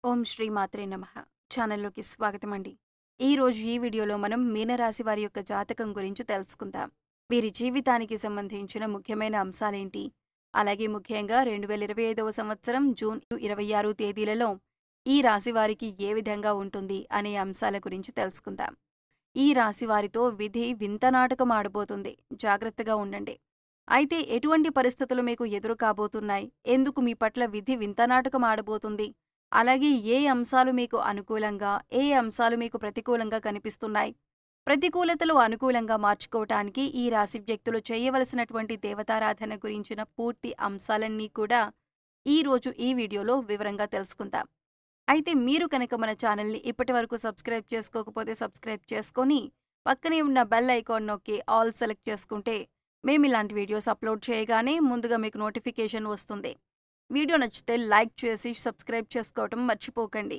ఓం శ్రీ మాత్రే నమః. ఛానల్‌లోకి స్వాగతమండి. ఈరోజు ఈ వీడియోలో మనం మీనరాశి వారి యొక్క జాతకం గురించి తెలుసుకుందాం. వీరి జీవితానికి సంబంధించిన ముఖ్యమైన అంశాలేంటి? అలాగే ముఖ్యంగా 2025వ సంవత్సరం జూన్ 26 తేదీలలో ఈ రాశి వారికి ఏ విధంగా ఉంటుంది అనే అంశాల గురించి తెలుసుకుందాం. ఈ రాశి వారితో విధి వింత నాటకం ఆడబోతుంది. జాగ్రత్తగా ఉండండి. అయితే ఎటువంటి పరిస్థితులు మీకు ఎదురు కాబోతున్నాయి? ఎందుకు మీ పట్ల విధి వింత నాటకం ఆడబోతుంది? అలాగే ఏ అంశాలు మీకు అనుకూలంగా, ఏ అంశాలు మీకు ప్రతికూలంగా కనిపిస్తున్నాయి? ప్రతికూలతలు అనుకూలంగా మార్చుకోవటానికి ఈ రాశి వ్యక్తులు చేయవలసినటువంటి దేవతారాధన గురించిన పూర్తి అంశాలన్నీ కూడా ఈరోజు ఈ వీడియోలో వివరంగా తెలుసుకుందాం. అయితే మీరు కనుక మన ఛానల్‌ని ఇప్పటివరకు సబ్స్క్రైబ్ చేసుకోకపోతే సబ్స్క్రైబ్ చేసుకొని, పక్కనే ఉన్న బెల్ ఐకాన్ నొక్కి ఆల్ సెలెక్ట్ చేసుకుంటే, మేమిలాంటి వీడియోస్ అప్‌లోడ్ చేయగానే ముందుగా మీకు నోటిఫికేషన్ వస్తుంది. వీడియో నచ్చితే లైక్ చేసి సబ్స్క్రైబ్ చేసుకోవటం మర్చిపోకండి.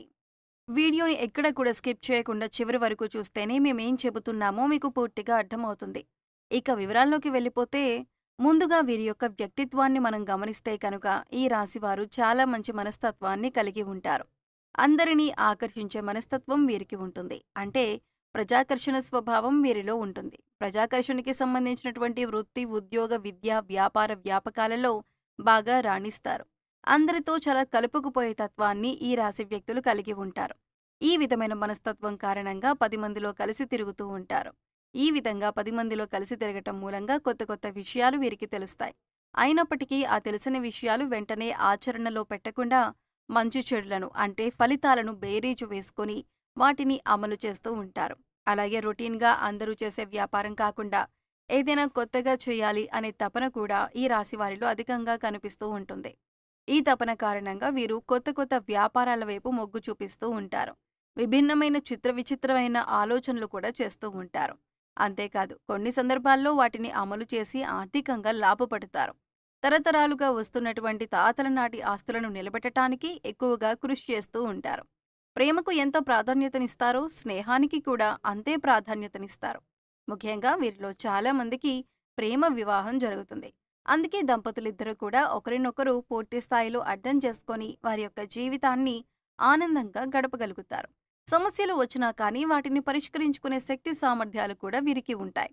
వీడియోని ఎక్కడ కూడా స్కిప్ చేయకుండా చివరి వరకు చూస్తేనే మేమేం చెబుతున్నామో మీకు పూర్తిగా అర్థమవుతుంది. ఇక వివరాల్లోకి వెళ్ళిపోతే, ముందుగా వీరి యొక్క వ్యక్తిత్వాన్ని మనం గమనిస్తే కనుక ఈ రాశివారు చాలా మంచి మనస్తత్వాన్ని కలిగి ఉంటారు. అందరినీ ఆకర్షించే మనస్తత్వం వీరికి ఉంటుంది. అంటే ప్రజాకర్షణ స్వభావం వీరిలో ఉంటుంది. ప్రజాకర్షణకి సంబంధించినటువంటి వృత్తి, ఉద్యోగ, విద్య, వ్యాపార వ్యాపకాలలో బాగా రాణిస్తారు. అందరితో చాలా కలుపుకుపోయే తత్వాన్ని ఈ రాశి వ్యక్తులు కలిగి ఉంటారు. ఈ విధమైన మనస్తత్వం కారణంగా 10 మందిలో కలిసి తిరుగుతూ ఉంటారు. ఈ విధంగా 10 మందిలో కలిసి తిరగటం మూలంగా కొత్త కొత్త విషయాలు వీరికి తెలుస్తాయి. అయినప్పటికీ ఆ తెలిసిన విషయాలు వెంటనే ఆచరణలో పెట్టకుండా మంచి చెడులను అంటే ఫలితాలను బేరీజు వేసుకొని వాటిని అమలు చేస్తూ ఉంటారు. అలాగే రొటీన్‌గా అందరూ చేసే వ్యాపారం కాకుండా ఏదైనా కొత్తగా చేయాలి అనే తపన కూడా ఈ రాశి వారిలో అధికంగా కనిపిస్తూ ఉంటుంది. ఈ తపన కారణంగా వీరు కొత్త కొత్త వ్యాపారాల వైపు మొగ్గు చూపిస్తూ ఉంటారు. విభిన్నమైన విచిత్రమైన ఆలోచనలు కూడా చేస్తూ ఉంటారు. అంతేకాదు కొన్ని సందర్భాల్లో వాటిని అమలు చేసి ఆర్థికంగా లాభపడతారు. తరతరాలుగా వస్తున్నటువంటి తాతల నాటి ఆస్తులను నిలబెట్టటానికి ఎక్కువగా కృషి చేస్తూ ఉంటారు. ప్రేమకు ఎంత ప్రాధాన్యతనిస్తారో స్నేహానికి కూడా అంతే ప్రాధాన్యతనిస్తారు. ముఖ్యంగా వీరిలో చాలా మందికి ప్రేమ వివాహం జరుగుతుంది. అందుకే దంపతులిద్దరూ కూడా ఒకరినొకరు పూర్తి స్థాయిలో అర్థం చేసుకొని వారి యొక్క జీవితాన్ని ఆనందంగా గడపగలుగుతారు. సమస్యలు వచ్చినా కానీ వాటిని పరిష్కరించుకునే శక్తి సామర్థ్యాలు కూడా వీరికి ఉంటాయి.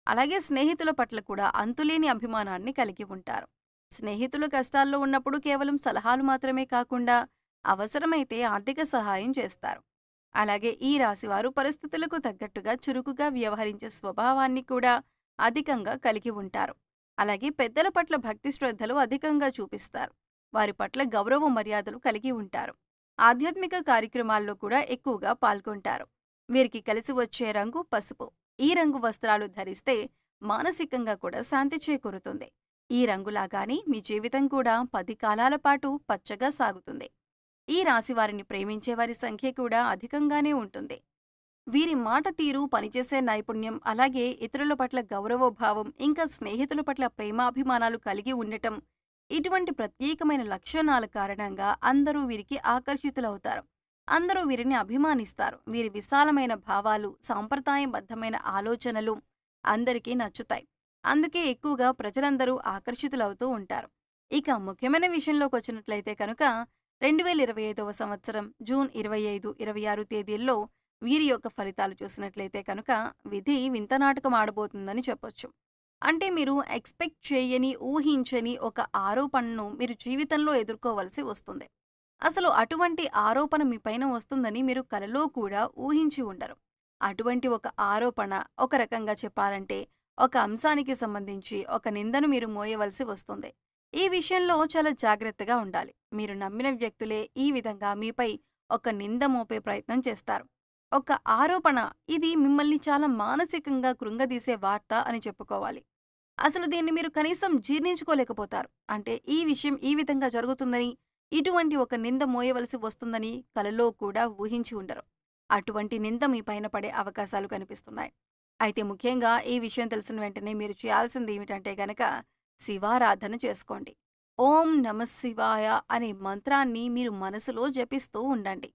అలాగే స్నేహితుల పట్ల కూడా అంతులేని అభిమానాన్ని కలిగి ఉంటారు. స్నేహితులు కష్టాల్లో ఉన్నప్పుడు కేవలం సలహాలు మాత్రమే కాకుండా అవసరమైతే ఆర్థిక సహాయం చేస్తారు. అలాగే ఈ రాశివారు పరిస్థితులకు తగ్గట్టుగా చురుకుగా వ్యవహరించే స్వభావాన్ని కూడా అధికంగా కలిగి ఉంటారు. అలాగే పెద్దల పట్ల భక్తి శ్రద్ధలు అధికంగా చూపిస్తారు. వారి పట్ల గౌరవ మర్యాదలు కలిగి ఉంటారు. ఆధ్యాత్మిక కార్యక్రమాల్లో కూడా ఎక్కువగా పాల్గొంటారు. వీరికి కలిసి వచ్చే రంగు పసుపు. ఈ రంగు వస్త్రాలు ధరిస్తే మానసికంగా కూడా శాంతి చేకూరుతుంది. ఈ రంగులాగానే మీ జీవితం కూడా 10 కాలాల పాటు పచ్చగా సాగుతుంది. ఈ రాశి వారిని ప్రేమించే వారి సంఖ్య కూడా అధికంగానే ఉంటుంది. వీరి మాట తీరు, పనిచేసే నైపుణ్యం, అలాగే ఇతరుల పట్ల గౌరవభావం, ఇంకా స్నేహితుల పట్ల ప్రేమాభిమానాలు కలిగి ఉండటం, ఇటువంటి ప్రత్యేకమైన లక్షణాల కారణంగా అందరూ వీరికి ఆకర్షితులవుతారు. అందరూ వీరిని అభిమానిస్తారు. వీరి విశాలమైన భావాలు, సాంప్రదాయబద్ధమైన ఆలోచనలు అందరికీ నచ్చుతాయి. అందుకే ఎక్కువగా ప్రజలందరూ ఆకర్షితులవుతూ ఉంటారు. ఇక ముఖ్యమైన విషయంలోకొచ్చినట్లయితే కనుక 2025వ సంవత్సరం జూన్ 25, 26 తేదీల్లో వీరి యొక్క ఫలితాలు చూసినట్లయితే కనుక విధి వింత నాటకం ఆడబోతుందని చెప్పొచ్చు. అంటే మీరు ఎక్స్‌పెక్ట్ చేయని, ఊహించని ఒక ఆరోపణను మీరు జీవితంలో ఎదుర్కోవలసి వస్తుంది. అసలు అటువంటి ఆరోపణ మీ పైన వస్తుందని మీరు కలలో కూడా ఊహించి ఉండరు. అటువంటి ఒక ఆరోపణ ఒక రకంగా చెప్పాలంటే ఒక అంశానికి సంబంధించి ఒక నిందను మీరు మోయవలసి వస్తుంది. ఈ విషయంలో చాలా జాగ్రత్తగా ఉండాలి. మీరు నమ్మిన వ్యక్తులే ఈ విధంగా మీపై ఒక నింద మోపే ప్రయత్నం చేస్తారు. ఒక ఆరోపణ ఇది మిమ్మల్ని చాలా మానసికంగా కృంగదీసే వార్త అని చెప్పుకోవాలి. అసలు దీన్ని మీరు కనీసం జీర్ణించుకోలేకపోతారు. అంటే ఈ విషయం ఈ విధంగా జరుగుతుందని, ఇటువంటి ఒక నింద మోయవలసి వస్తుందని కలలో కూడా ఊహించి ఉండరు. అటువంటి నింద మీ పైన పడే అవకాశాలు కనిపిస్తున్నాయి. అయితే ముఖ్యంగా ఈ విషయం తెలిసిన వెంటనే మీరు చేయాల్సింది ఏమిటంటే గనక శివారాధన చేసుకోండి. ఓం నమః శివాయ అనే మంత్రాన్ని మీరు మనసులో జపిస్తూ ఉండండి.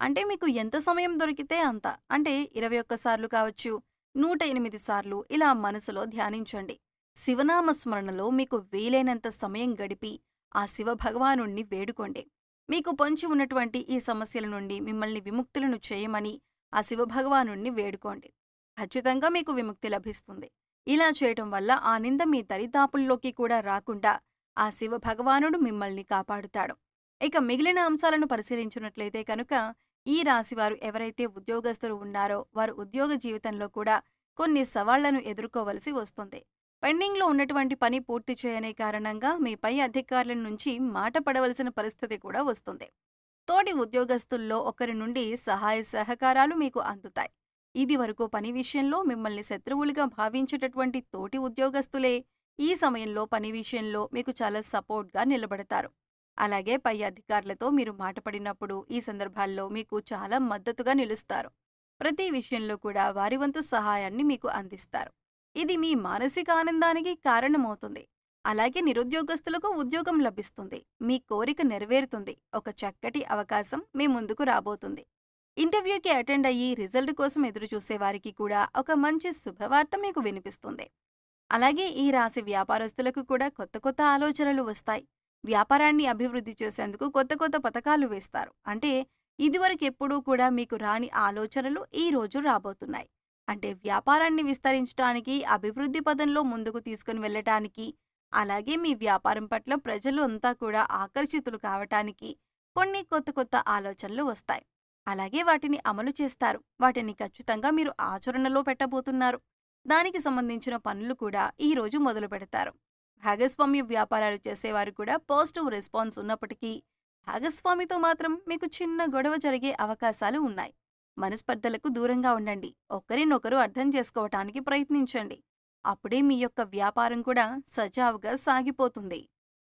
అంటే మీకు ఎంత సమయం దొరికితే అంత. అంటే 21 సార్లు కావచ్చు, 108 సార్లు ఇలా మనసులో ధ్యానించండి. శివనామ స్మరణలో మీకు వీలైనంత సమయం గడిపి ఆ శివ భగవానుణ్ణి వేడుకోండి. మీకు పొంచి ఉన్నటువంటి ఈ సమస్యల నుండి మిమ్మల్ని విముక్తులను చేయమని ఆ శివభగవానుడిని వేడుకోండి. ఖచ్చితంగా మీకు విముక్తి లభిస్తుంది. ఇలా చేయటం వల్ల ఆ నింద మీ దరిదాపుల్లోకి కూడా రాకుండా ఆ శివభగవానుడు మిమ్మల్ని కాపాడుతాడు. ఇక మిగిలిన అంశాలను పరిశీలించినట్లయితే కనుక ఈ రాశివారు ఎవరైతే ఉద్యోగస్తులు ఉన్నారో వారు ఉద్యోగ జీవితంలో కూడా కొన్ని సవాళ్లను ఎదుర్కోవలసి వస్తుంది. పెండింగ్‌లో ఉన్నటువంటి పని పూర్తి చేయని కారణంగా మీ పై అధికారుల నుంచి మాట పడవలసిన పరిస్థితి కూడా వస్తుంది. తోటి ఉద్యోగస్తుల్లో ఒకరి నుండి సహాయ సహకారాలు మీకు అందుతాయి. ఇదివరకు పని విషయంలో మిమ్మల్ని శత్రువులుగా భావించేటటువంటి తోటి ఉద్యోగస్తులే ఈ సమయంలో పని విషయంలో మీకు చాలా సపోర్ట్‌గా నిలబడతారు. అలాగే పై అధికారులతో మీరు మాట పడినప్పుడు ఈ సందర్భాల్లో మీకు చాలా మద్దతుగా నిలుస్తారు. ప్రతి విషయంలో కూడా వారి వంతు సహాయాన్ని మీకు అందిస్తారు. ఇది మీ మానసిక ఆనందానికి కారణమవుతుంది. అలాగే నిరుద్యోగస్తులకు ఉద్యోగం లభిస్తుంది. మీ కోరిక నెరవేరుతుంది. ఒక చక్కటి అవకాశం మీ ముందుకు రాబోతుంది. ఇంటర్వ్యూకి అటెండ్ అయ్యి రిజల్ట్ కోసం ఎదురుచూసే వారికి కూడా ఒక మంచి శుభవార్త మీకు వినిపిస్తుంది. అలాగే ఈ రాశి వ్యాపారస్తులకు కూడా కొత్త కొత్త ఆలోచనలు వస్తాయి. వ్యాపారాన్ని అభివృద్ధి చేసేందుకు కొత్త కొత్త పథకాలు వేస్తారు. అంటే ఇదివరకెప్పుడూ కూడా మీకు రాని ఆలోచనలు ఈ రోజు రాబోతున్నాయి. అంటే వ్యాపారాన్ని విస్తరించడానికి, అభివృద్ధి పదంలో ముందుకు తీసుకుని వెళ్ళటానికి, అలాగే మీ వ్యాపారం పట్ల ప్రజలు అంతా కూడా ఆకర్షితులు కావటానికి కొన్ని కొత్త కొత్త ఆలోచనలు వస్తాయి. అలాగే వాటిని అమలు చేస్తారు. వాటిని ఖచ్చితంగా మీరు ఆచరణలో పెట్టబోతున్నారు. దానికి సంబంధించిన పనులు కూడా ఈ రోజు మొదలు పెడతారు. భాగస్వామ్య వ్యాపారాలు చేసేవారు కూడా పాజిటివ్ రెస్పాన్స్ ఉన్నప్పటికీ భాగస్వామితో మాత్రం మీకు చిన్న గొడవ జరిగే అవకాశాలు ఉన్నాయి. మనస్పర్ధలకు దూరంగా ఉండండి. ఒకరినొకరు అర్థం చేసుకోవటానికి ప్రయత్నించండి. అప్పుడే మీ యొక్క వ్యాపారం కూడా సజావుగా సాగిపోతుంది.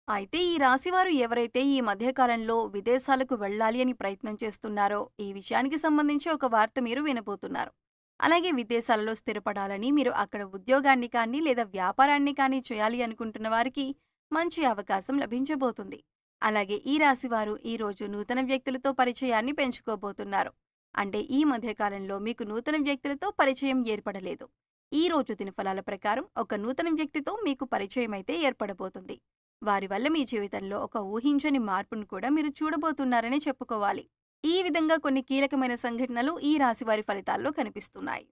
అయితే ఈ రాశివారు ఎవరైతే ఈ మధ్యకాలంలో విదేశాలకు వెళ్ళాలి అని ప్రయత్నం చేస్తున్నారో ఈ విషయానికి సంబంధించి ఒక వార్త మీరు వినబోతున్నారు. అలాగే విదేశాలలో స్థిరపడాలని మీరు అక్కడ ఉద్యోగాన్ని కానీ లేదా వ్యాపారాన్ని కానీ చేయాలి అనుకుంటున్న వారికి మంచి అవకాశం లభించబోతుంది. అలాగే ఈ రాశివారు ఈరోజు నూతన వ్యక్తులతో పరిచయాన్ని పెంచుకోబోతున్నారు. అంటే ఈ మధ్యకాలంలో మీకు నూతన వ్యక్తులతో పరిచయం ఏర్పడలేదు. ఈ రోజు దినఫలాల ప్రకారం ఒక నూతన వ్యక్తితో మీకు పరిచయం అయితే ఏర్పడబోతుంది. వారి వల్ల మీ జీవితంలో ఒక ఊహించని మార్పును కూడా మీరు చూడబోతున్నారని చెప్పుకోవాలి. ఈ విధంగా కొన్ని కీలకమైన సంఘటనలు ఈ రాశివారి ఫలితాల్లో కనిపిస్తున్నాయి.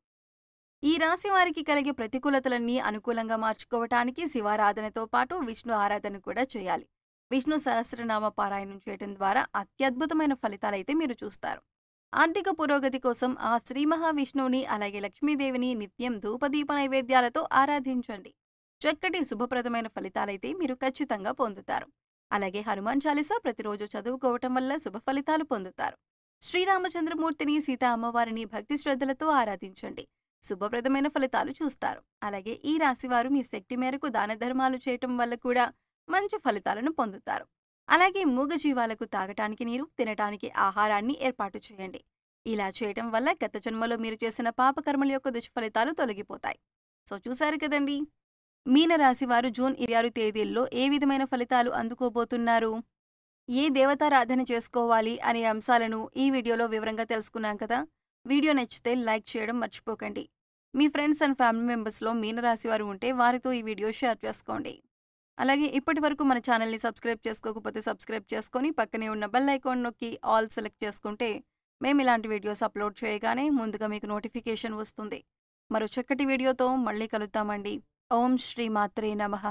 ఈ రాశి వారికి కలిగే ప్రతికూలతలన్నీ అనుకూలంగా మార్చుకోవటానికి శివారాధనతో పాటు విష్ణు ఆరాధన కూడా చేయాలి. విష్ణు సహస్రనామ పారాయణం చేయడం ద్వారా అత్యద్భుతమైన ఫలితాలైతే మీరు చూస్తారు. ఆర్థిక పురోగతి కోసం ఆ శ్రీ మహావిష్ణువుని అలాగే లక్ష్మీదేవిని నిత్యం ధూపదీప నైవేద్యాలతో ఆరాధించండి. చక్కటి శుభప్రదమైన ఫలితాలైతే మీరు ఖచ్చితంగా పొందుతారు. అలాగే హనుమాన్ చాలీసా ప్రతిరోజు చదువుకోవటం వల్ల శుభ ఫలితాలు పొందుతారు. శ్రీరామచంద్రమూర్తిని, సీతా అమ్మవారిని భక్తి శ్రద్ధలతో ఆరాధించండి. శుభప్రదమైన ఫలితాలు చూస్తారు. అలాగే ఈ రాశివారు మీ శక్తి మేరకు దాన ధర్మాలు చేయటం వల్ల కూడా మంచి ఫలితాలను పొందుతారు. అలాగే మూగజీవాలకు తాగటానికి నీరు, తినటానికి ఆహారాన్ని ఏర్పాటు చేయండి. ఇలా చేయటం వల్ల గత జన్మలో మీరు చేసిన పాపకర్మల యొక్క దుష్ఫలితాలు తొలగిపోతాయి. సో చూశారు కదండి, మీనరాశి వారు జూన్ 26 తేదీల్లో ఏ విధమైన ఫలితాలు అందుకోబోతున్నారు, ఏ దేవతారాధన చేసుకోవాలి అనే అంశాలను ఈ వీడియోలో వివరంగా తెలుసుకున్నాం కదా. వీడియో నచ్చితే లైక్ చేయడం మర్చిపోకండి. మీ ఫ్రెండ్స్ అండ్ ఫ్యామిలీ మెంబర్స్లో మీనరాశి వారు ఉంటే వారితో ఈ వీడియో షేర్ చేసుకోండి. అలాగే ఇప్పటి వరకు మన ఛానల్ని సబ్స్క్రైబ్ చేసుకోకపోతే సబ్స్క్రైబ్ చేసుకొని పక్కనే ఉన్న బెల్ ఐకాన్ నొక్కి ఆల్ సెలెక్ట్ చేసుకుంటే మేము ఇలాంటి వీడియోస్ అప్లోడ్ చేయగానే ముందుగా మీకు నోటిఫికేషన్ వస్తుంది. మరో చక్కటి వీడియోతో మళ్ళీ కలుద్దామండి. ఓం శ్రీ మాత్రే నమః.